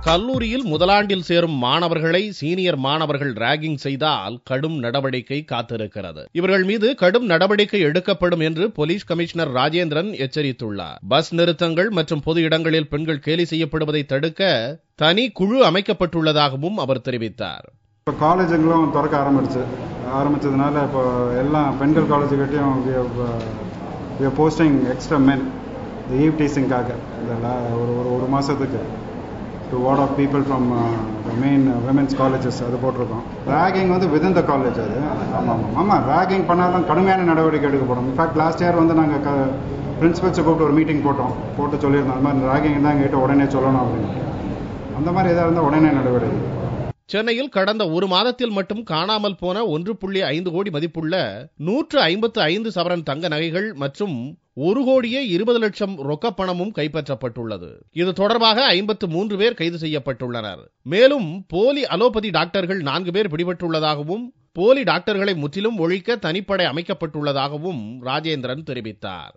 கல்லூரியில் முதலாண்டில் சேரும் மாணவர்களை சீனியர் மாணவர்கள் ராகிங் செய்தால் கடும் நடவடிக்கை காத்திருக்கிறது. இவர்கள் மீது கடும் நடவடிக்கை எடுக்கப்படும் என்று போலீஸ் கமிஷனர் ராஜேந்திரன் எச்சரித்துள்ளார். பஸ் நிறுத்தங்கள் மற்றும் பொது இடங்களில் பெண்கள் கேலி செய்யப்படுவதை தடுக்க தனி குழு அமைக்கப்பட்டுள்ளதாகவும் அவர் தெரிவித்தார். இப்போ காலேஜுங்களும் திறக்க ஆரம்பிச்சதுனால இப்போ எல்லா பெண்கள் காலேஜுக்கிட்டையும் போஸ்டிங் எக்ஸ்ட்ரா மென் ஈவ் டீசிங்காக ஒரு மாதத்துக்கு to ward off people from the main women's colleges அது போட்டிருக்கோம். ராகிங் வந்து within the college அது. ஆமாம் ராகிங் பண்ணாலும் கடுமையான நடவடிக்கை எடுக்கப்படும். இன்ஃபேக்ட் லாஸ்ட் இயர் வந்து நாங்கள் பிரின்சிபல்ஸை கூப்பிட்டு ஒரு மீட்டிங் போட்டு சொல்லியிருந்தோம். அந்த மாதிரி ராகிங் தான் எங்ககிட்ட உடனே சொல்லணும் அப்படின்னு. அந்த மாதிரி எதாவது இருந்தால் உடனே நடவடிக்கை. சென்னையில் கடந்த ஒரு மாதத்தில் மட்டும் காணாமல் போன 1.5 கோடி மதிப்புள்ள 155 சவரன் தங்க நகைகள் மற்றும் 1,20 லட்சம் ரொக்கப்பணமும் கைப்பற்றப்பட்டுள்ளது. இது தொடர்பாக 53 பேர் கைது செய்யப்பட்டுள்ளனர். மேலும் போலி அலோபதி டாக்டர்கள் 4 பேர் பிடிபட்டுள்ளதாகவும் போலி டாக்டர்களை முற்றிலும் ஒழிக்க தனிப்படை அமைக்கப்பட்டுள்ளதாகவும் ராஜேந்திரன் தெரிவித்தார்.